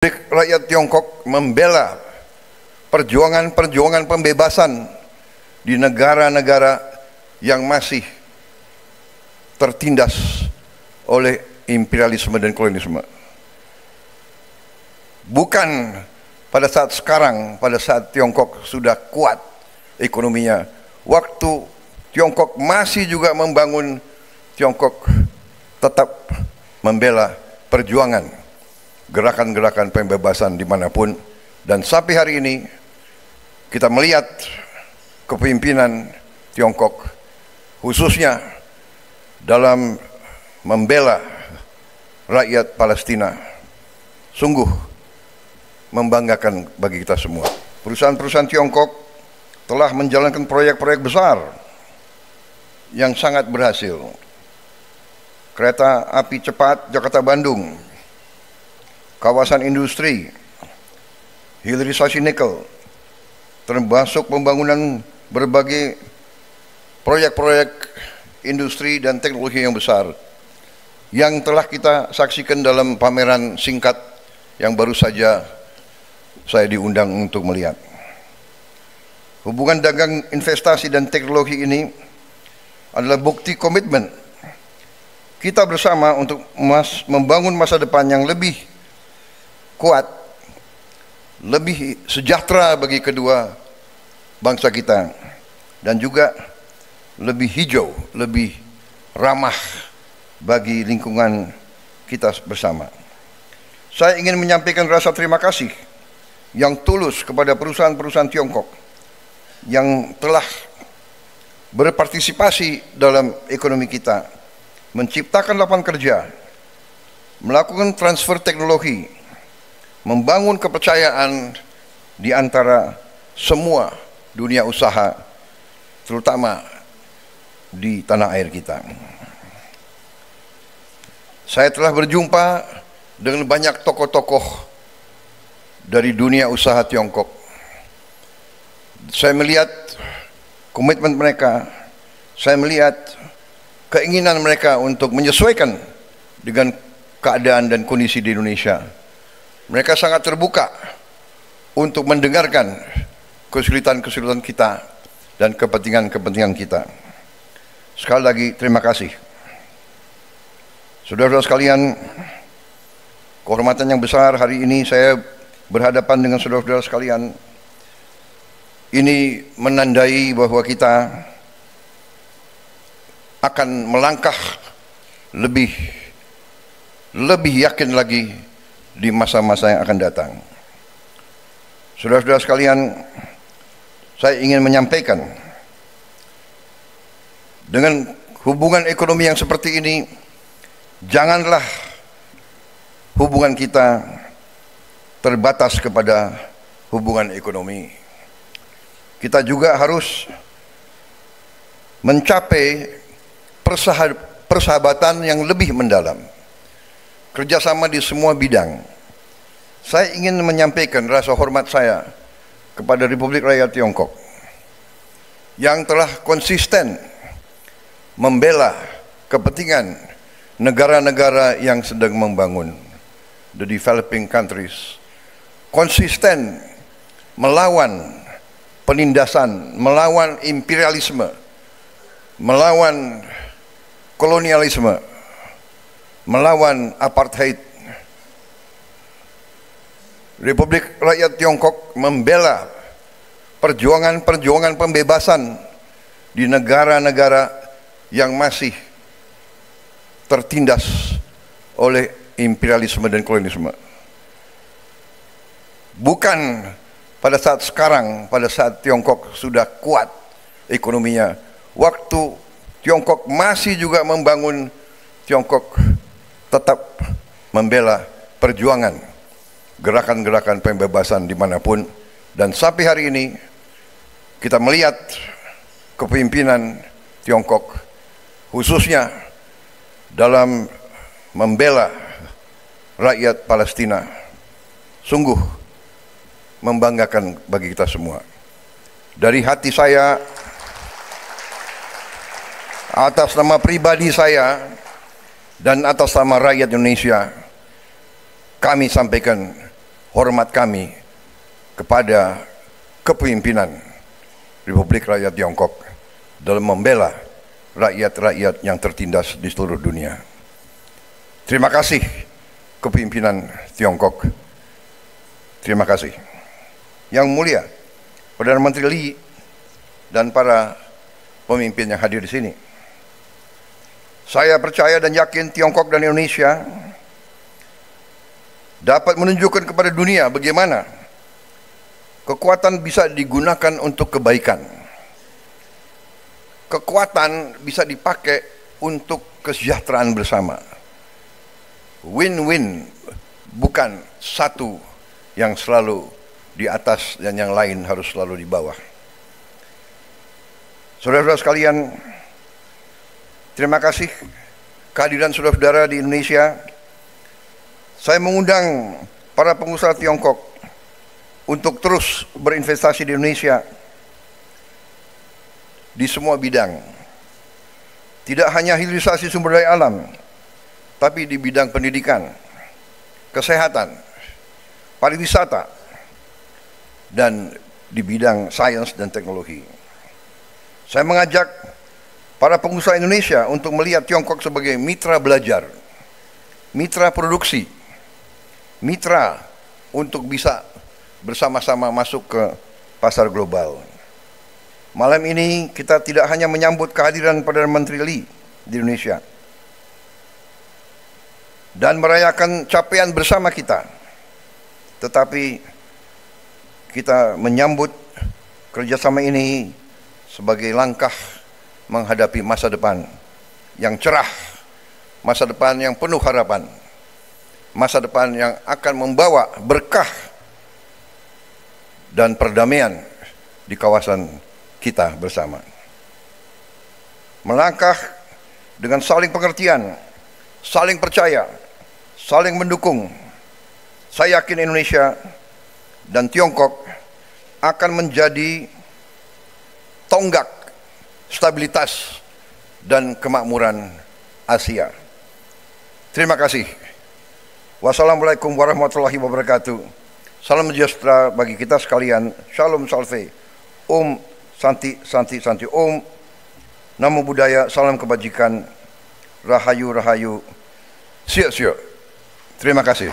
Rakyat Tiongkok membela perjuangan pembebasan di negara-negara yang masih tertindas oleh imperialisme dan kolonialisme. Bukan pada saat sekarang, pada saat Tiongkok sudah kuat ekonominya, waktu Tiongkok masih juga membangun, Tiongkok tetap membela perjuangan gerakan-gerakan pembebasan dimanapun. Dan sampai hari ini kita melihat kepemimpinan Tiongkok khususnya dalam membela rakyat Palestina sungguh membanggakan bagi kita semua. Perusahaan-perusahaan Tiongkok telah menjalankan proyek-proyek besar yang sangat berhasil. Kereta api cepat Jakarta-Bandung, kawasan industri, hilirisasi nikel, termasuk pembangunan berbagai proyek-proyek industri dan teknologi yang besar yang telah kita saksikan dalam pameran singkat yang baru saja saya diundang untuk melihat. Hubungan dagang, investasi dan teknologi ini adalah bukti komitmen kita bersama untuk membangun masa depan yang lebih kuat, lebih sejahtera bagi kedua bangsa kita, dan juga lebih hijau, lebih ramah bagi lingkungan kita bersama. Saya ingin menyampaikan rasa terima kasih yang tulus kepada perusahaan-perusahaan Tiongkok yang telah berpartisipasi dalam ekonomi kita, menciptakan lapangan kerja, melakukan transfer teknologi, membangun kepercayaan di antara semua dunia usaha, terutama di tanah air kita. Saya telah berjumpa dengan banyak tokoh-tokoh dari dunia usaha Tiongkok. Saya melihat komitmen mereka, saya melihat keinginan mereka untuk menyesuaikan dengan keadaan dan kondisi di Indonesia. Mereka sangat terbuka untuk mendengarkan kesulitan-kesulitan kita dan kepentingan-kepentingan kita. Sekali lagi terima kasih. Saudara-saudara sekalian, kehormatan yang besar hari ini saya berhadapan dengan saudara-saudara sekalian. Ini menandai bahwa kita akan melangkah lebih yakin lagi di masa-masa yang akan datang. Saudara-saudara sekalian, saya ingin menyampaikan, dengan hubungan ekonomi yang seperti ini, janganlah hubungan kita terbatas kepada hubungan ekonomi. Kita juga harus mencapai persahabatan yang lebih mendalam, kerjasama di semua bidang. Saya ingin menyampaikan rasa hormat saya kepada Republik Rakyat Tiongkok yang telah konsisten membela kepentingan negara-negara yang sedang membangun, the developing countries, konsisten melawan penindasan, melawan imperialisme, melawan kolonialisme, melawan apartheid. Republik Rakyat Tiongkok membela perjuangan pembebasan di negara-negara yang masih tertindas oleh imperialisme dan kolonialisme. Bukan pada saat sekarang, pada saat Tiongkok sudah kuat ekonominya, waktu Tiongkok masih juga membangun, Tiongkok tetap membela perjuangan gerakan-gerakan pembebasan dimanapun. Dan sampai hari ini kita melihat kepemimpinan Tiongkok khususnya dalam membela rakyat Palestina sungguh membanggakan bagi kita semua. Dari hati saya, atas nama pribadi saya dan atas nama rakyat Indonesia, kami sampaikan hormat kami kepada kepemimpinan Republik Rakyat Tiongkok dalam membela rakyat-rakyat yang tertindas di seluruh dunia. Terima kasih kepemimpinan Tiongkok. Terima kasih. Yang mulia Perdana Menteri Lee dan para pemimpin yang hadir di sini. Saya percaya dan yakin Tiongkok dan Indonesia dapat menunjukkan kepada dunia bagaimana kekuatan bisa digunakan untuk kebaikan. Kekuatan bisa dipakai untuk kesejahteraan bersama. Win-win, bukan satu yang selalu di atas dan yang lain harus selalu di bawah. Saudara-saudara sekalian, terima kasih kehadiran saudara-saudara di Indonesia. Saya mengundang para pengusaha Tiongkok untuk terus berinvestasi di Indonesia di semua bidang. Tidak hanya hilirisasi sumber daya alam, tapi di bidang pendidikan, kesehatan, pariwisata, dan di bidang sains dan teknologi. Saya mengajak para pengusaha Indonesia untuk melihat Tiongkok sebagai mitra belajar, mitra produksi, mitra untuk bisa bersama-sama masuk ke pasar global. Malam ini kita tidak hanya menyambut kehadiran Perdana Menteri Lee di Indonesia dan merayakan capaian bersama kita, tetapi kita menyambut kerjasama ini sebagai langkah menghadapi masa depan yang cerah, masa depan yang penuh harapan, masa depan yang akan membawa berkah dan perdamaian di kawasan kita bersama. Melangkah dengan saling pengertian, saling percaya, saling mendukung. Saya yakin Indonesia dan Tiongkok akan menjadi tonggak stabilitas dan kemakmuran Asia. Terima kasih. Wassalamualaikum warahmatullahi wabarakatuh. Salam sejahtera bagi kita sekalian. Shalom salve. Om Santi, Santi, Santi. Om Namo Buddhaya. Salam kebajikan. Rahayu, Rahayu. Siap, siap. Terima kasih.